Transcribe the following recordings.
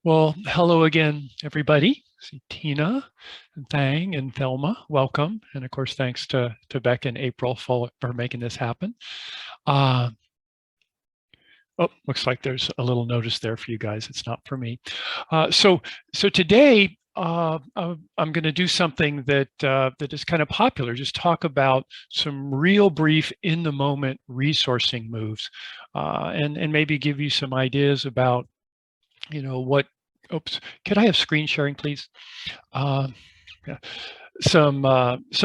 Well, hello again, everybody. See Tina and Thang and Thelma, welcome. And of course, thanks to Beck and April for making this happen. Uh, oh, looks like there's a little notice there for you guys. It's not for me. So today, I'm going to do something that is kind of popular. Just talk about some real brief, in the moment resourcing moves, and maybe give you some ideas about what. Oops, could I have screen sharing, please? Uh, yeah. Some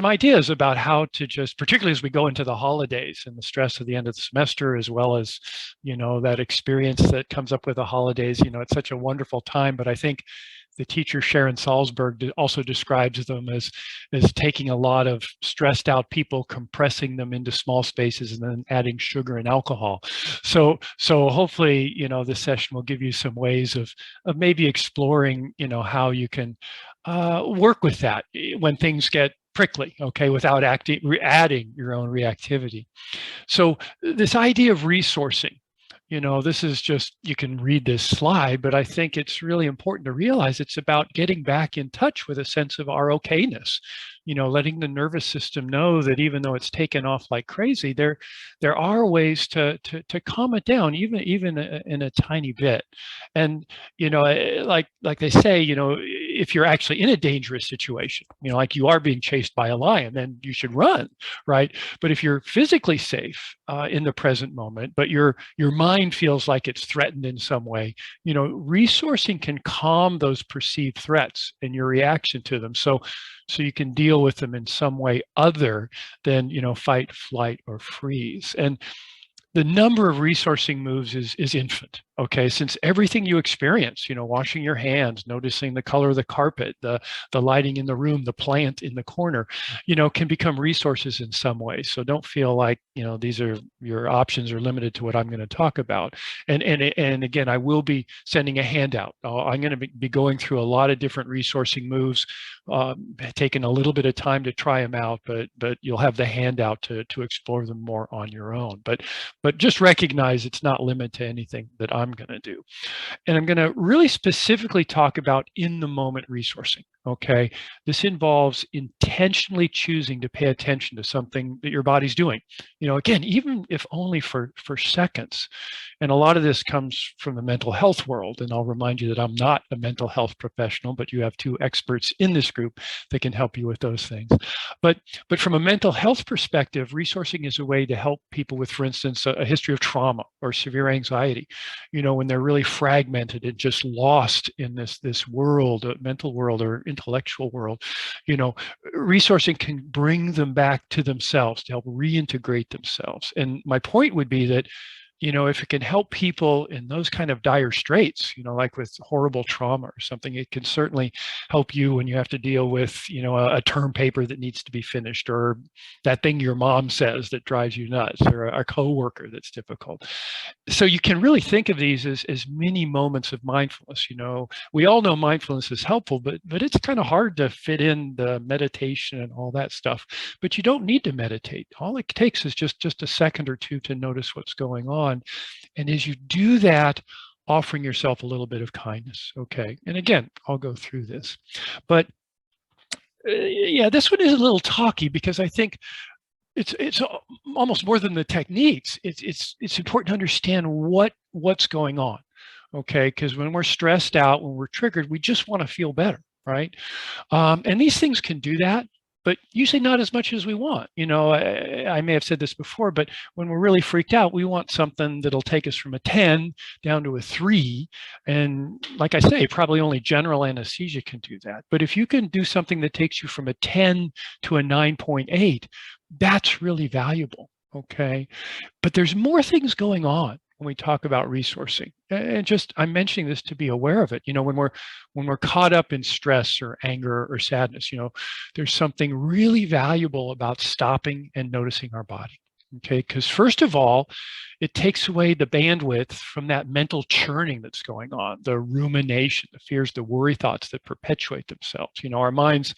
ideas about how to just, particularly as we go into the holidays and the stress of the end of the semester, as well as that experience that comes up with the holidays. It's such a wonderful time, but I think the teacher Sharon Salzberg also describes them as taking a lot of stressed out people, compressing them into small spaces, and then adding sugar and alcohol. So hopefully, this session will give you some ways of maybe exploring, how you can work with that when things get prickly, okay, without adding your own reactivity. So this idea of resourcing, this is just, you can read this slide, but I think it's really important to realize it's about getting back in touch with a sense of our okayness, letting the nervous system know that even though it's taken off like crazy, there are ways to calm it down, even in a tiny bit. And, like they say, if you're actually in a dangerous situation, like you are being chased by a lion, then you should run, right? But if you're physically safe in the present moment, but your mind feels like it's threatened in some way, resourcing can calm those perceived threats and your reaction to them. So you can deal with them in some way other than, fight, flight, or freeze. And the number of resourcing moves is infinite. Okay, since everything you experience, washing your hands, noticing the color of the carpet, the lighting in the room, the plant in the corner, can become resources in some way. So don't feel like, these are your options are limited to what I'm going to talk about. And again, I will be sending a handout. I'm going to be going through a lot of different resourcing moves, taking a little bit of time to try them out, but you'll have the handout to explore them more on your own. But just recognize it's not limited to anything that I'm going to do. And I'm going to really specifically talk about in the moment resourcing. Okay, this involves intentionally choosing to pay attention to something that your body's doing. Again, even if only for seconds. And a lot of this comes from the mental health world. And I'll remind you that I'm not a mental health professional, but you have two experts in this group that can help you with those things. But from a mental health perspective, resourcing is a way to help people with, for instance, a history of trauma or severe anxiety. When they're really fragmented and just lost in this world, mental world or intellectual world, resourcing can bring them back to themselves to help reintegrate themselves. And my point would be that if it can help people in those kind of dire straits, like with horrible trauma or something, it can certainly help you when you have to deal with, a term paper that needs to be finished, or that thing your mom says that drives you nuts, or a coworker that's difficult. So you can really think of these as mini moments of mindfulness. We all know mindfulness is helpful, but it's kind of hard to fit in the meditation and all that stuff. But you don't need to meditate. All it takes is just a second or two to notice what's going on. And as you do that, offering yourself a little bit of kindness. Okay. And again, I'll go through this. But yeah, this one is a little talky because I think it's almost more than the techniques. It's important to understand what's going on. Okay. Because when we're stressed out, when we're triggered, we just want to feel better. Right. And these things can do that, but usually not as much as we want. I may have said this before, but when we're really freaked out, we want something that'll take us from a 10 down to a 3. And like I say, probably only general anesthesia can do that. But if you can do something that takes you from a 10 to a 9.8, that's really valuable. Okay. But there's more things going on when we talk about resourcing. And just, I'm mentioning this to be aware of it. When we're caught up in stress or anger or sadness, there's something really valuable about stopping and noticing our body. Okay, because first of all, it takes away the bandwidth from that mental churning that's going on, the rumination, the fears, the worry thoughts that perpetuate themselves. Our minds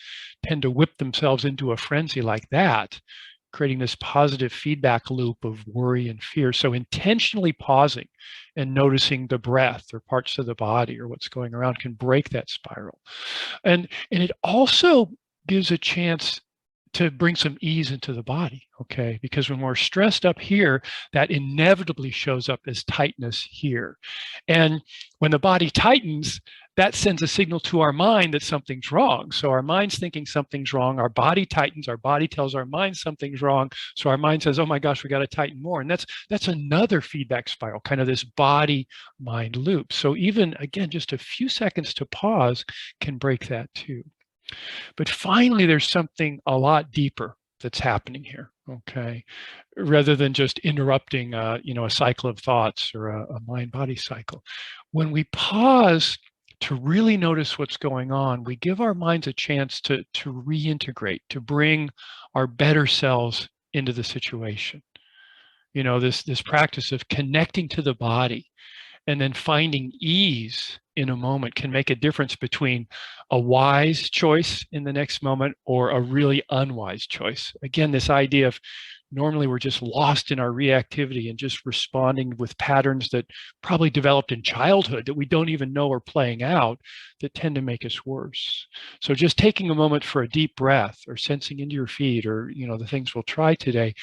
tend to whip themselves into a frenzy like that. creating this positive feedback loop of worry and fear. So intentionally pausing and noticing the breath or parts of the body or what's going around can break that spiral. And it also gives a chance to bring some ease into the body, okay? Because when we're stressed up here, that inevitably shows up as tightness here. And when the body tightens, that sends a signal to our mind that something's wrong. So our mind's thinking something's wrong, our body tightens, our body tells our mind something's wrong. So our mind says, oh my gosh, we got to tighten more. And that's another feedback spiral, kind of this body-mind loop. So even, again, just a few seconds to pause can break that too. But finally, there's something a lot deeper that's happening here, okay? Rather than just interrupting, a cycle of thoughts or a mind-body cycle. When we pause to really notice what's going on, we give our minds a chance to reintegrate, to bring our better selves into the situation. This practice of connecting to the body and then finding ease in a moment can make a difference between a wise choice in the next moment or a really unwise choice. Again, this idea of normally we're just lost in our reactivity and just responding with patterns that probably developed in childhood that we don't even know are playing out that tend to make us worse. So just taking a moment for a deep breath or sensing into your feet or, the things we'll try today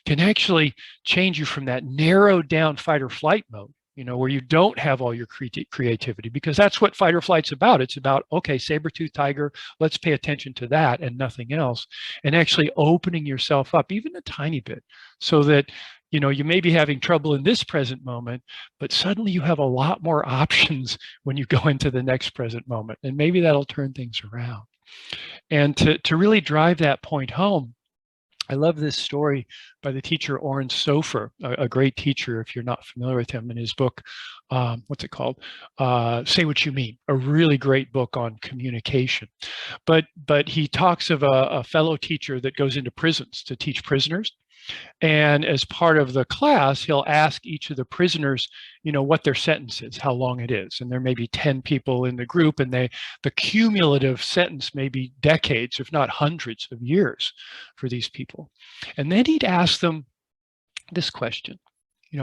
can actually change you from that narrowed down fight or flight mode, where you don't have all your creativity, because that's what fight or flight's about. It's about, okay, saber-toothed tiger, let's pay attention to that and nothing else, and actually opening yourself up even a tiny bit so that, you may be having trouble in this present moment, but suddenly you have a lot more options when you go into the next present moment, and maybe that'll turn things around. And to really drive that point home, I love this story by the teacher Oren Sofer, a great teacher, if you're not familiar with him, in his book, what's it called? Say What You Mean, a really great book on communication. But he talks of a fellow teacher that goes into prisons to teach prisoners. And as part of the class, he'll ask each of the prisoners, what their sentence is, how long it is. And there may be 10 people in the group, and the cumulative sentence may be decades, if not hundreds of years for these people. And then he'd ask them this question,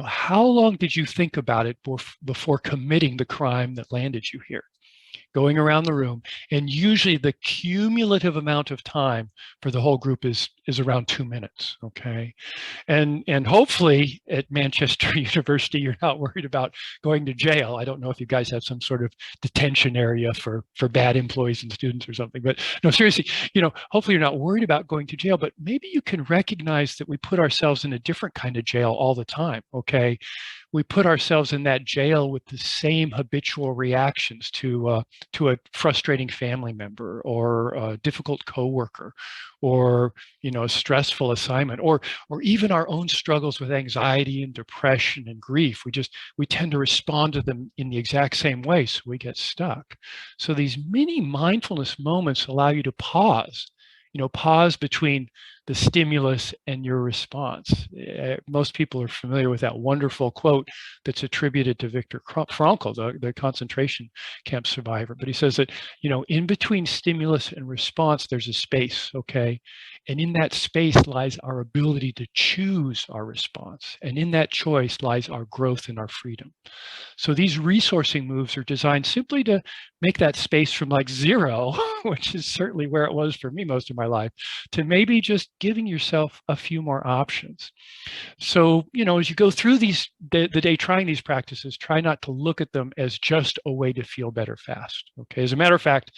how long did you think about it before committing the crime that landed you here? Going around the room, and usually the cumulative amount of time for the whole group is around 2 minutes, okay? And hopefully at Manchester University, you're not worried about going to jail. I don't know if you guys have some sort of detention area for bad employees and students or something, but no, seriously, hopefully you're not worried about going to jail, but maybe you can recognize that we put ourselves in a different kind of jail all the time, okay? We put ourselves in that jail with the same habitual reactions to a frustrating family member or a difficult coworker, or a stressful assignment, or even our own struggles with anxiety and depression and grief. We tend to respond to them in the exact same way, so we get stuck. So these mini mindfulness moments allow you to pause. Pause between the stimulus and your response. Most people are familiar with that wonderful quote that's attributed to Viktor Frankl, the concentration camp survivor. But he says that, in between stimulus and response, there's a space, okay? And in that space lies our ability to choose our response. And in that choice lies our growth and our freedom. So these resourcing moves are designed simply to make that space from like 0, which is certainly where it was for me most of my life, to maybe just giving yourself a few more options. So, as you go through the day trying these practices, try not to look at them as just a way to feel better fast. Okay. As a matter of fact,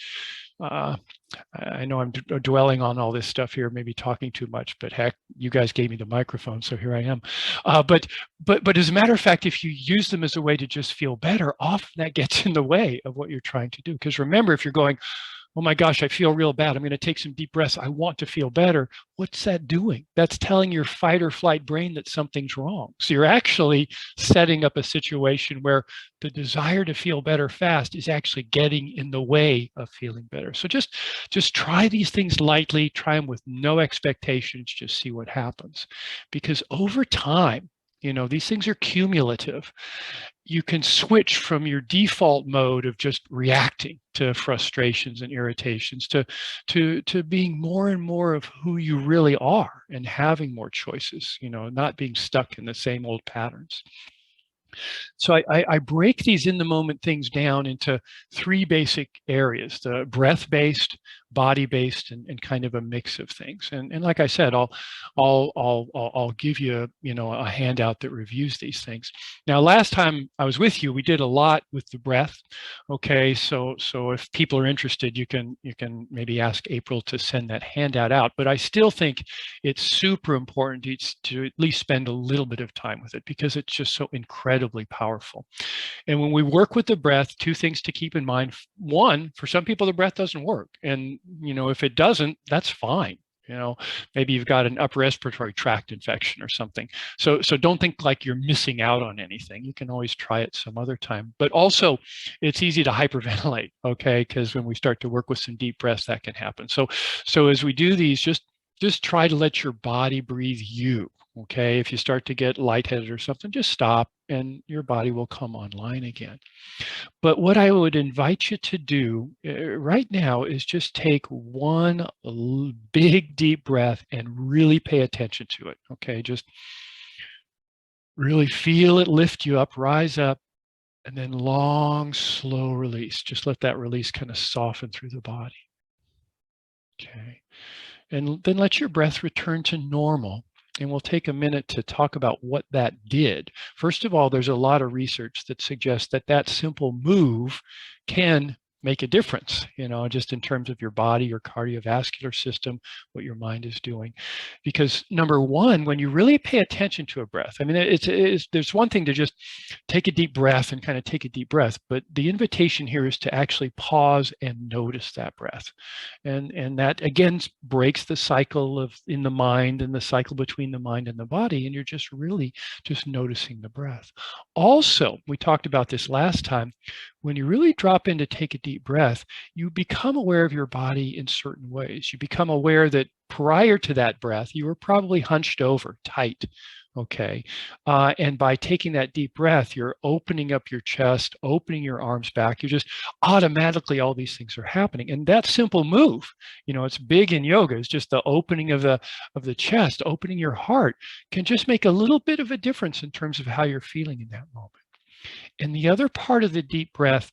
I know I'm dwelling on all this stuff here, maybe talking too much, but heck, you guys gave me the microphone, so here I am. But as a matter of fact, if you use them as a way to just feel better, often that gets in the way of what you're trying to do. Because remember, if you're going, oh my gosh, I feel real bad, I'm going to take some deep breaths, I want to feel better, what's that doing? That's telling your fight or flight brain that something's wrong. So you're actually setting up a situation where the desire to feel better fast is actually getting in the way of feeling better. So just try these things lightly, try them with no expectations, just see what happens. Because over time, these things are cumulative. you can switch from your default mode of just reacting to frustrations and irritations to being more and more of who you really are and having more choices, not being stuck in the same old patterns. So I break these in the moment things down into three basic areas: the breath-based, body-based, and kind of a mix of things. And like I said, I'll give you a handout that reviews these things. Now, last time I was with you, we did a lot with the breath. Okay, so if people are interested, you can maybe ask April to send that handout out. But I still think it's super important to at least spend a little bit of time with it, because it's just so incredibly powerful. And when we work with the breath, two things to keep in mind. One, for some people, the breath doesn't work. And, if it doesn't, that's fine. Maybe you've got an upper respiratory tract infection or something. So don't think like you're missing out on anything. You can always try it some other time. But also, it's easy to hyperventilate, okay? Because when we start to work with some deep breaths, that can happen. So as we do these, just try to let your body breathe you. Okay, if you start to get lightheaded or something, just stop and your body will come online again. But what I would invite you to do right now is just take one big deep breath and really pay attention to it. Okay, just really feel it lift you up, rise up, and then long, slow release. Just let that release kind of soften through the body. Okay, and then let your breath return to normal. And we'll take a minute to talk about what that did. First of all, there's a lot of research that suggests that that simple move can make a difference, just in terms of your body, your cardiovascular system, what your mind is doing. Because number one, when you really pay attention to a breath, I mean, there's one thing to just take a deep breath and kind of take a deep breath, but the invitation here is to actually pause and notice that breath. And that again breaks the cycle of in the mind and the cycle between the mind and the body, and you're just really just noticing the breath. Also, we talked about this last time, when you really drop in to take a deep breath, you become aware of your body in certain ways. You become aware that prior to that breath, you were probably hunched over, tight. Okay. And by taking that deep breath, you're opening up your chest, opening your arms back. You're just automatically, all these things are happening. And that simple move, it's big in yoga. It's just the opening of the chest, opening your heart can just make a little bit of a difference in terms of how you're feeling in that moment. And the other part of the deep breath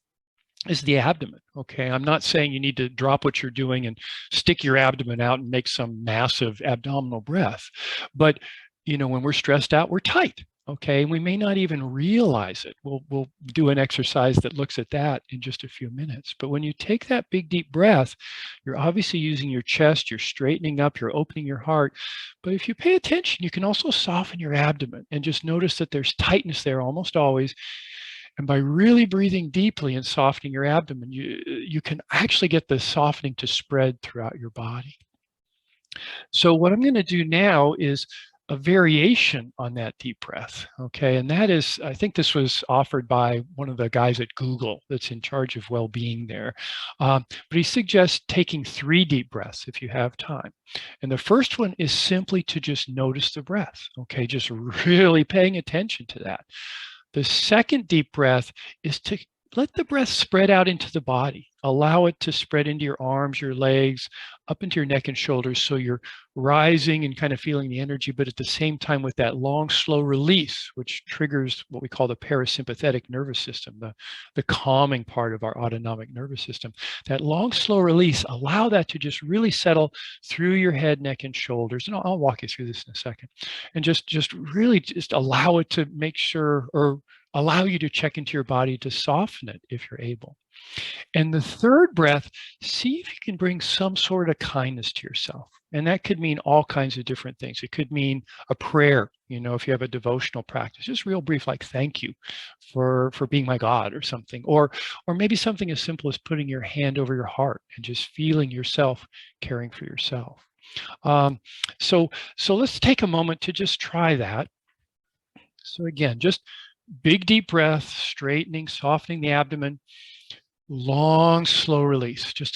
is the abdomen. Okay, I'm not saying you need to drop what you're doing and stick your abdomen out and make some massive abdominal breath. But when we're stressed out, we're tight. Okay, and we may not even realize it. We'll do an exercise that looks at that in just a few minutes. But when you take that big deep breath, you're obviously using your chest, you're straightening up, you're opening your heart. But if you pay attention, you can also soften your abdomen and just notice that there's tightness there almost always. And by really breathing deeply and softening your abdomen, you can actually get the softening to spread throughout your body. So what I'm going to do now is a variation on that deep breath, okay? And that is, I think this was offered by one of the guys at Google that's in charge of well-being there. But he suggests taking 3 deep breaths if you have time. And the first one is simply to just notice the breath, okay? Just really paying attention to that. The second deep breath is to let the breath spread out into the body. Allow it to spread into your arms, your legs, up into your neck and shoulders. So you're rising and kind of feeling the energy, but at the same time with that long, slow release, which triggers what we call the parasympathetic nervous system, the calming part of our autonomic nervous system. That long, slow release, allow that to just really settle through your head, neck, and shoulders. And I'll walk you through this in a second. And just really just allow it to make sure, or allow you to check into your body to soften it if you're able. And the third breath, see if you can bring some sort of kindness to yourself. And that could mean all kinds of different things. It could mean a prayer, if you have a devotional practice, just real brief, like thank you for being my God or something. Or maybe something as simple as putting your hand over your heart and just feeling yourself caring for yourself. So let's take a moment to just try that. So again, just big deep breath, straightening, softening the abdomen. Long, slow release. Just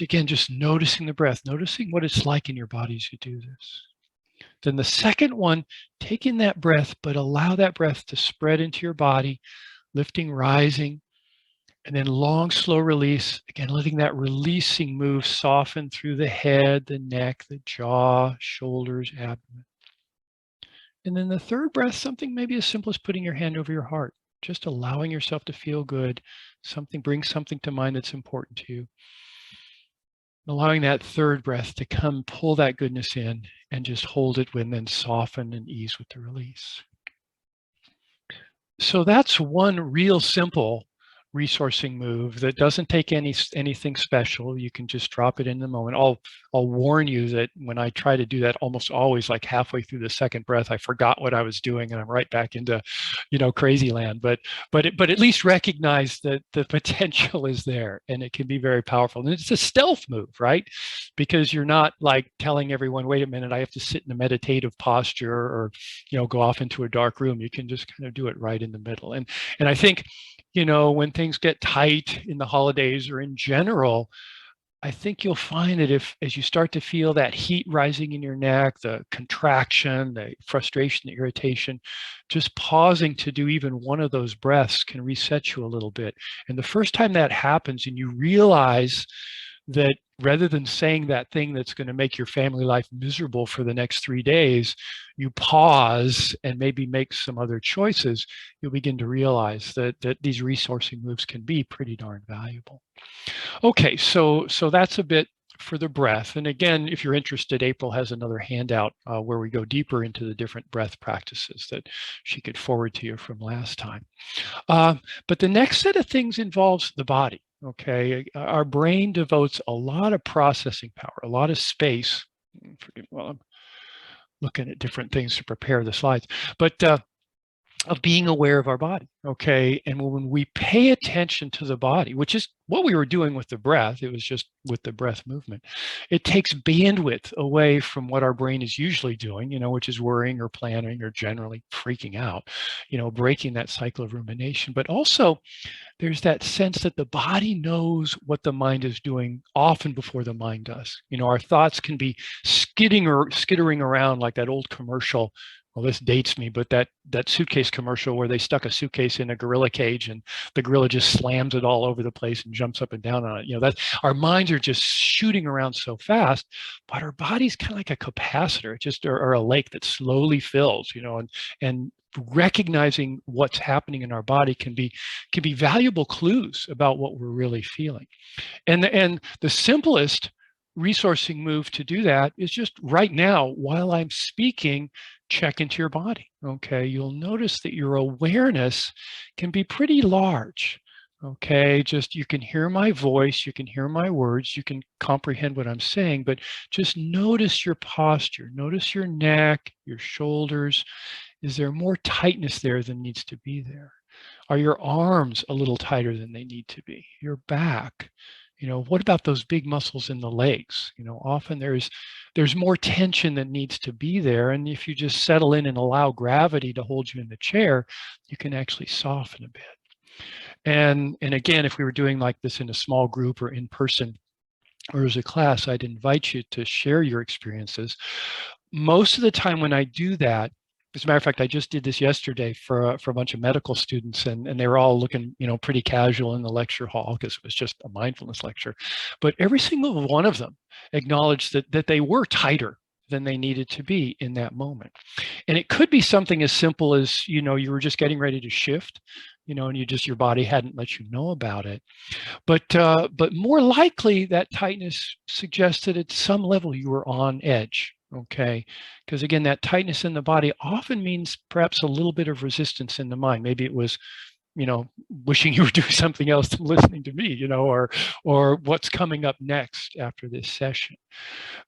noticing the breath, noticing what it's like in your body as you do this. Then the second one, take in that breath, but allow that breath to spread into your body. lifting, rising, and then long, slow release. Again, letting that releasing move soften through the head, the neck, the jaw, shoulders, abdomen. And then the third breath, something maybe as simple as putting your hand over your heart, just allowing yourself to feel good. Bring something to mind that's important to you. Allowing that third breath to come, pull that goodness in and just hold it and then soften and ease with the release. So that's one real simple resourcing move that doesn't take anything special. You can just drop it in the moment. I'll warn you that when I try to do that, almost always like halfway through the second breath, I forgot what I was doing and I'm right back into, crazy land. But at least recognize that the potential is there and it can be very powerful. And it's a stealth move, right? Because you're not like telling everyone, wait a minute, I have to sit in a meditative posture or, go off into a dark room. You can just kind of do it right in the middle. And I think, when things get tight in the holidays or in general, I think you'll find that as you start to feel that heat rising in your neck, the contraction, the frustration, the irritation, just pausing to do even one of those breaths can reset you a little bit. And the first time that happens and you realize that rather than saying that thing that's going to make your family life miserable for the next 3 days, you pause and maybe make some other choices, you'll begin to realize that these resourcing moves can be pretty darn valuable. Okay, so that's a bit for the breath. And again, if you're interested, April has another handout where we go deeper into the different breath practices that she could forward to you from last time. But the next set of things involves the body. Okay, our brain devotes a lot of processing power, a lot of space. Well, I'm looking at different things to prepare the slides, but of being aware of our body. Okay, and when we pay attention to the body, which is what we were doing with the breath, it was just with the breath movement, it takes bandwidth away from what our brain is usually doing, which is worrying or planning or generally freaking out, breaking that cycle of rumination. But also there's that sense that the body knows what the mind is doing often before the mind does. Our thoughts can be skittering around like that old commercial. Well, this dates me, but that suitcase commercial where they stuck a suitcase in a gorilla cage and the gorilla just slams it all over the place and jumps up and down on it. That our minds are just shooting around so fast, but our body's kind of like a capacitor, or a lake that slowly fills, and recognizing what's happening in our body can be valuable clues about what we're really feeling. And the simplest resourcing move to do that is just right now, while I'm speaking, check into your body. Okay, you'll notice that your awareness can be pretty large. Okay, you can hear my voice, you can hear my words, you can comprehend what I'm saying, but just notice your posture, notice your neck, your shoulders. Is there more tightness there than needs to be there? Are your arms a little tighter than they need to be? Your back? What about those big muscles in the legs? Often there's more tension that needs to be there. And if you just settle in and allow gravity to hold you in the chair, you can actually soften a bit. And again, if we were doing like this in a small group or in person or as a class, I'd invite you to share your experiences. Most of the time when I do that, as a matter of fact, I just did this yesterday for a bunch of medical students, and they were all looking, pretty casual in the lecture hall because it was just a mindfulness lecture. But every single one of them acknowledged that they were tighter than they needed to be in that moment. And it could be something as simple as, you were just getting ready to shift, and your body hadn't let you know about it. But more likely that tightness suggested at some level you were on edge. Okay, because again, that tightness in the body often means perhaps a little bit of resistance in the mind. Maybe it was, wishing you were doing something else than listening to me, or what's coming up next after this session.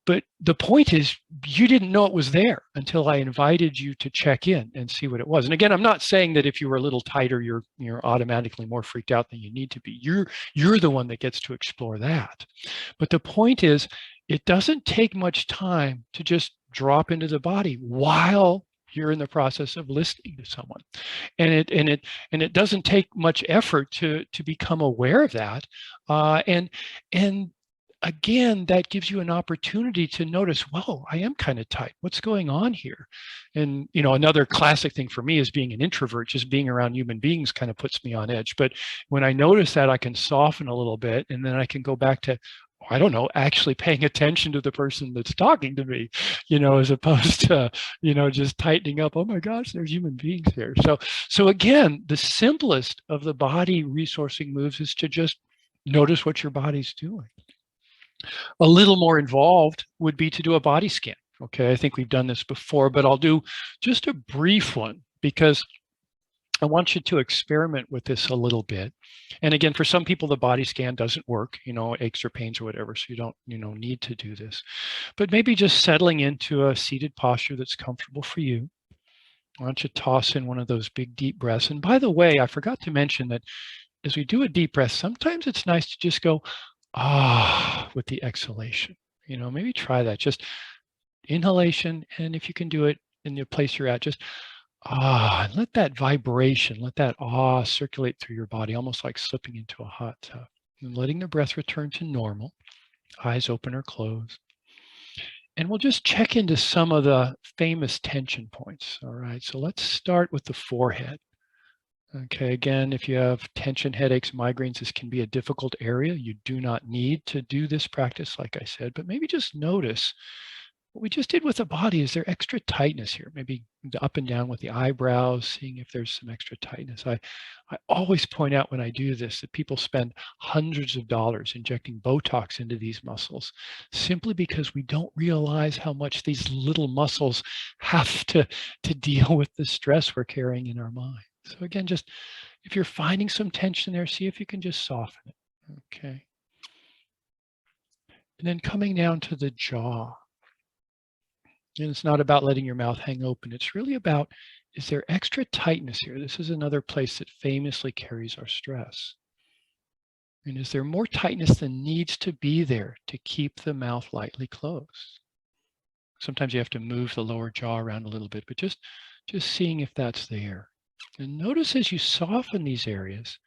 But the point is, you didn't know it was there until I invited you to check in and see what it was. And again, I'm not saying that if you were a little tighter, you're automatically more freaked out than you need to be. You're the one that gets to explore that. But the point is, it doesn't take much time to just drop into the body while you're in the process of listening to someone. And it doesn't take much effort to become aware of that. And again, that gives you an opportunity to notice, whoa, I am kind of tight. What's going on here? And, another classic thing for me is being an introvert, just being around human beings kind of puts me on edge. But when I notice that, I can soften a little bit, and then I can go back to, I don't know, actually paying attention to the person that's talking to me, as opposed to, just tightening up. Oh my gosh, there's human beings here. So again, the simplest of the body resourcing moves is to just notice what your body's doing. A little more involved would be to do a body scan. Okay, I think we've done this before, but I'll do just a brief one because I want you to experiment with this a little bit. And again, for some people, the body scan doesn't work, aches or pains or whatever, so you don't, need to do this. But maybe just settling into a seated posture that's comfortable for you. Why don't you toss in one of those big deep breaths? And by the way, I forgot to mention that as we do a deep breath, sometimes it's nice to just go, with the exhalation. Maybe try that. Just inhalation, and if you can do it in the place you're at, just and let that vibration, let that circulate through your body, almost like slipping into a hot tub. And letting the breath return to normal, eyes open or closed. And we'll just check into some of the famous tension points. All right, so let's start with the forehead. Okay, again, if you have tension, headaches, migraines, this can be a difficult area. You do not need to do this practice, like I said, but maybe just notice what we just did with the body. Is there extra tightness here? Maybe up and down with the eyebrows, seeing if there's some extra tightness. I always point out when I do this that people spend hundreds of dollars injecting Botox into these muscles simply because we don't realize how much these little muscles have to deal with the stress we're carrying in our mind. So again, just if you're finding some tension there, see if you can just soften it. Okay. And then coming down to the jaw. And it's not about letting your mouth hang open. It's really about, is there extra tightness here? This is another place that famously carries our stress. And is there more tightness than needs to be there to keep the mouth lightly closed? Sometimes you have to move the lower jaw around a little bit, but just seeing if that's there. And notice as you soften these areas,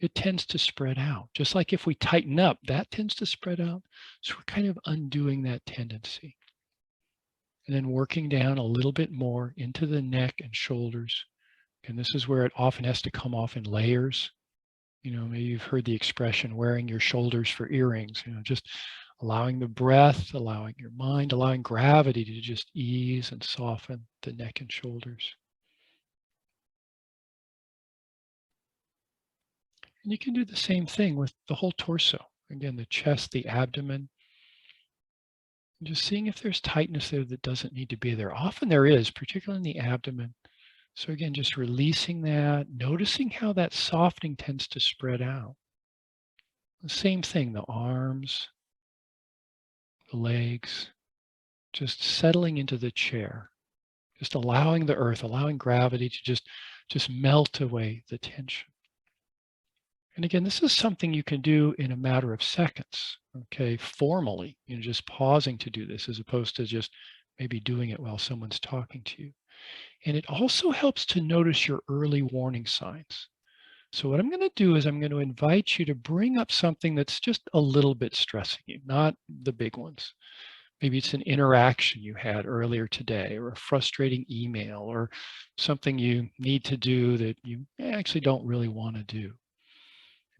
it tends to spread out. Just like if we tighten up, that tends to spread out. So we're kind of undoing that tendency. And then working down a little bit more into the neck and shoulders. And this is where it often has to come off in layers. Maybe you've heard the expression wearing your shoulders for earrings, just allowing the breath, allowing your mind, allowing gravity to just ease and soften the neck and shoulders. And you can do the same thing with the whole torso. Again, the chest, the abdomen. And just seeing if there's tightness there that doesn't need to be there. Often there is, particularly in the abdomen. So again, just releasing that, noticing how that softening tends to spread out. The same thing, the arms, the legs, just settling into the chair. Just allowing the earth, allowing gravity to just melt away the tension. And again, this is something you can do in a matter of seconds, okay, formally, just pausing to do this as opposed to just maybe doing it while someone's talking to you. And it also helps to notice your early warning signs. So what I'm going to do is I'm going to invite you to bring up something that's just a little bit stressing you, not the big ones. Maybe it's an interaction you had earlier today, or a frustrating email, or something you need to do that you actually don't really want to do.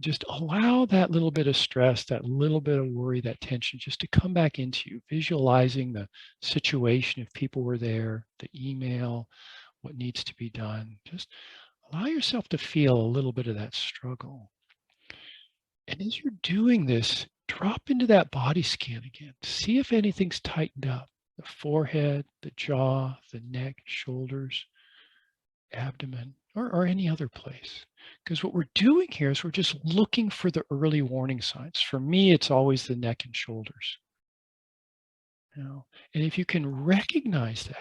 Just allow that little bit of stress, that little bit of worry, that tension just to come back into you, visualizing the situation if people were there, the email, what needs to be done. Just allow yourself to feel a little bit of that struggle. And as you're doing this, drop into that body scan again. See if anything's tightened up. The forehead, the jaw, the neck, shoulders, abdomen, or any other place. Because what we're doing here is we're just looking for the early warning signs. For me, it's always the neck and shoulders. And if you can recognize that,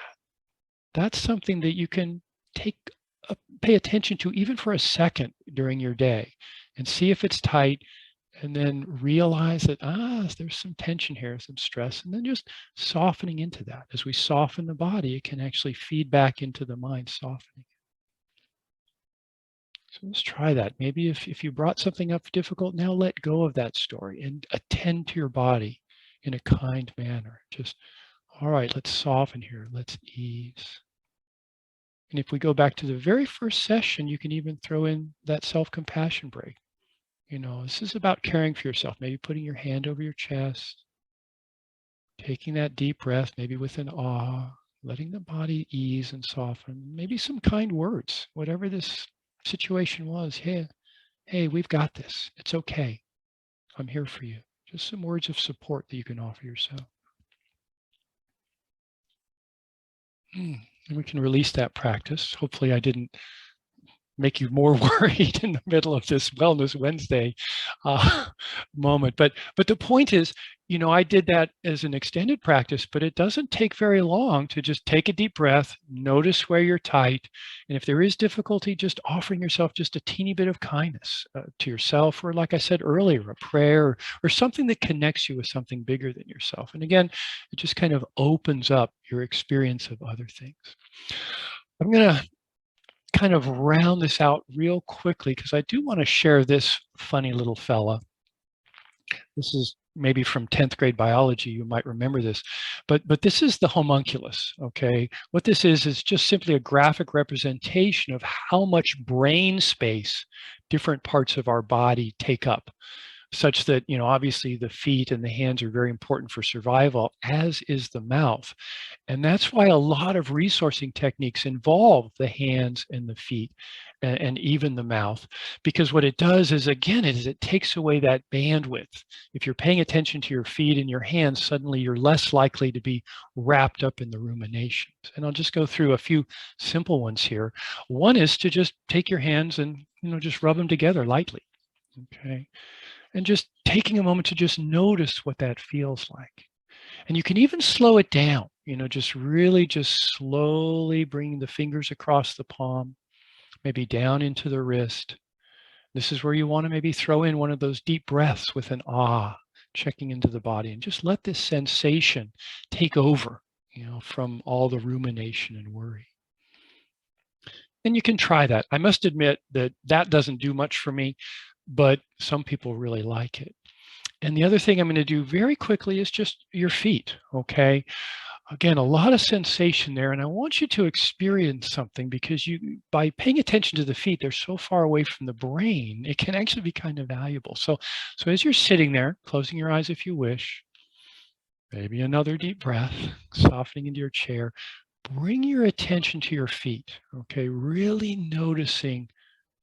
that's something that you can pay attention to even for a second during your day and see if it's tight, and then realize that, there's some tension here, some stress, and then just softening into that. As we soften the body, it can actually feed back into the mind, softening. So let's try that. Maybe if you brought something up difficult, now let go of that story and attend to your body in a kind manner. Just, all right, let's soften here. Let's ease. And if we go back to the very first session, you can even throw in that self-compassion break. This is about caring for yourself. Maybe putting your hand over your chest, taking that deep breath, maybe with an awe, letting the body ease and soften. Maybe some kind words, whatever this situation was. Hey, we've got this. It's okay. I'm here for you. Just some words of support that you can offer yourself. And we can release that practice. Hopefully I didn't make you more worried in the middle of this Wellness Wednesday moment. But the point is, I did that as an extended practice, but it doesn't take very long to just take a deep breath, notice where you're tight. And if there is difficulty, just offering yourself just a teeny bit of kindness to yourself, or like I said earlier, a prayer or something that connects you with something bigger than yourself. And again, it just kind of opens up your experience of other things. I'm going to kind of round this out real quickly because I do want to share this funny little fella. This is maybe from 10th grade biology, you might remember this, but this is the homunculus, okay? What this is just simply a graphic representation of how much brain space different parts of our body take up, such that, obviously the feet and the hands are very important for survival, as is the mouth. And that's why a lot of resourcing techniques involve the hands and the feet and even the mouth, because what it does is, again, it takes away that bandwidth. If you're paying attention to your feet and your hands, suddenly you're less likely to be wrapped up in the ruminations. And I'll just go through a few simple ones here. One is to just take your hands and, just rub them together lightly, okay? And just taking a moment to just notice what that feels like. And you can even slow it down, just really just slowly bringing the fingers across the palm, maybe down into the wrist. This is where you want to maybe throw in one of those deep breaths with an ah, checking into the body, and just let this sensation take over, from all the rumination and worry. And you can try that. I must admit that doesn't do much for me, but some people really like it. And the other thing I'm going to do very quickly is just your feet, okay? Again, a lot of sensation there, and I want you to experience something, because by paying attention to the feet, they're so far away from the brain, it can actually be kind of valuable. So as you're sitting there, closing your eyes if you wish, maybe another deep breath, softening into your chair, bring your attention to your feet, okay? Really noticing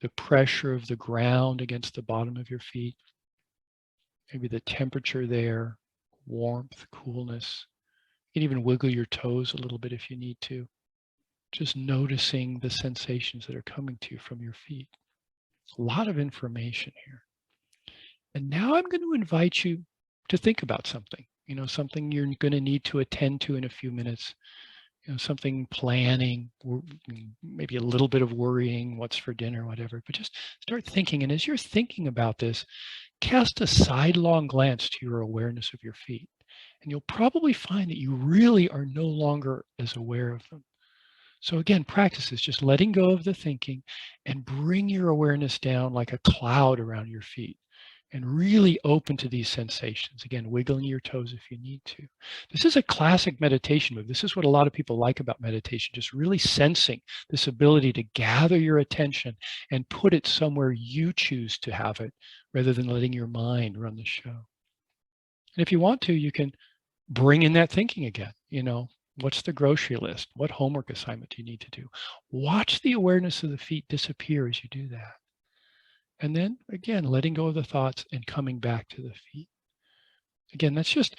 the pressure of the ground against the bottom of your feet. Maybe the temperature there, warmth, coolness. You can even wiggle your toes a little bit if you need to. Just noticing the sensations that are coming to you from your feet. A lot of information here. And now I'm going to invite you to think about something, something you're going to need to attend to in a few minutes. Something planning, maybe a little bit of worrying, what's for dinner, whatever, but just start thinking. And as you're thinking about this, cast a sidelong glance to your awareness of your feet. And you'll probably find that you really are no longer as aware of them. So again, practice is just letting go of the thinking and bring your awareness down like a cloud around your feet, and really open to these sensations. Again, wiggling your toes if you need to. This is a classic meditation move. This is what a lot of people like about meditation, just really sensing this ability to gather your attention and put it somewhere you choose to have it, rather than letting your mind run the show. And if you want to, you can bring in that thinking again. What's the grocery list? What homework assignment do you need to do? Watch the awareness of the feet disappear as you do that. And then again, letting go of the thoughts and coming back to the feet. Again, that's just,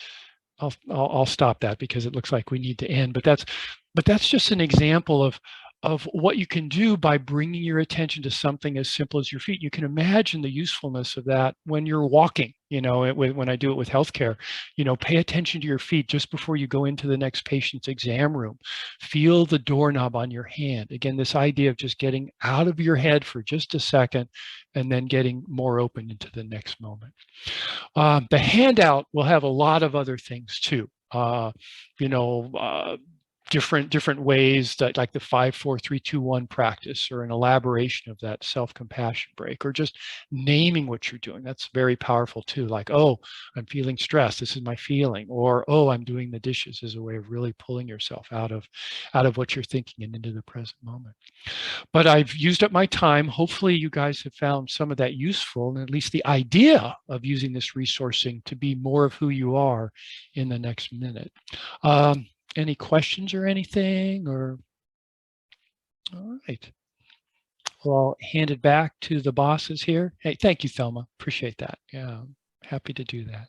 I'll stop that because it looks like we need to end, but that's just an example of what you can do by bringing your attention to something as simple as your feet. You can imagine the usefulness of that when you're walking, when I do it with healthcare, pay attention to your feet just before you go into the next patient's exam room. Feel the doorknob on your hand. Again, this idea of just getting out of your head for just a second and then getting more open into the next moment. The handout will have a lot of other things too. different ways that, like the 5, 4, 3, 2, 1 practice, or an elaboration of that self-compassion break, or just naming what you're doing. That's very powerful too. Like, oh, I'm feeling stressed. This is my feeling. Or, oh, I'm doing the dishes, is a way of really pulling yourself out of what you're thinking and into the present moment. But I've used up my time. Hopefully you guys have found some of that useful, and at least the idea of using this resourcing to be more of who you are in the next minute. Any questions or anything? Or all right. Well, I'll hand it back to the bosses here. Hey, thank you, Thelma. Appreciate that. Yeah, happy to do that.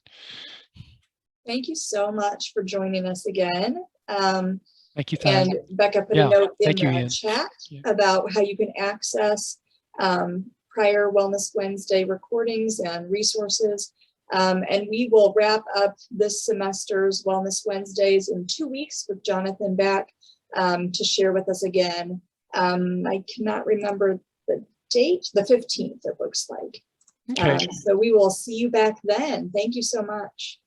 Thank you so much for joining us again. Thank you, Thang. And Becca put a note in the Ian. chat about how you can access prior Wellness Wednesday recordings and resources. And we will wrap up this semester's Wellness Wednesdays in 2 weeks with Jonathan back to share with us again. I cannot remember the date, the 15th, it looks like. Okay. So we will see you back then. Thank you so much.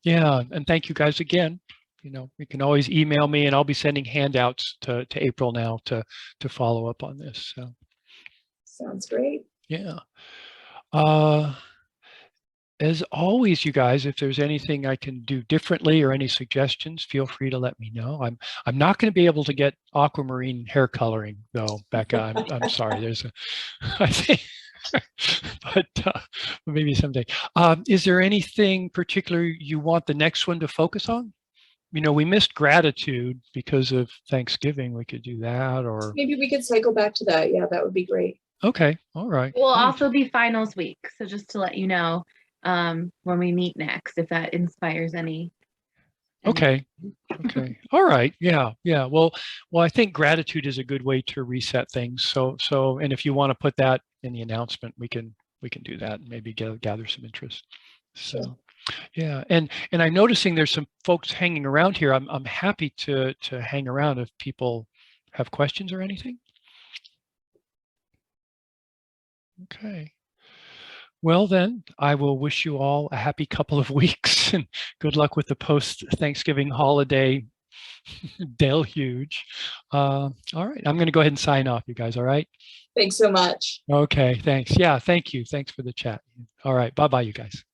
Yeah, and thank you guys again. You know, you can always email me, and I'll be sending handouts to April now to follow up on this. So sounds great. Yeah. As always, you guys, if there's anything I can do differently or any suggestions, feel free to let me know. I'm not going to be able to get aquamarine hair coloring though, Becca. I'm sorry. There's a, I think, but maybe someday. Is there anything particular you want the next one to focus on? You know, we missed gratitude because of Thanksgiving. We could do that, or maybe we could cycle back to that. Yeah, that would be great. Okay. All right. We'll also be finals week. So just to let you know, when we meet next, if that inspires any. Okay. Okay. All right. Yeah. Yeah. Well, I think gratitude is a good way to reset things. So, and if you want to put that in the announcement, we can do that and maybe gather some interest. So, sure. Yeah. And I'm noticing there's some folks hanging around here. I'm happy to hang around if people have questions or anything. Okay. Well, then, I will wish you all a happy couple of weeks and good luck with the post-Thanksgiving holiday deluge. All right, I'm going to go ahead and sign off, you guys, all right? Thanks so much. Okay, thanks. Yeah, thank you. Thanks for the chat. All right, bye-bye, you guys.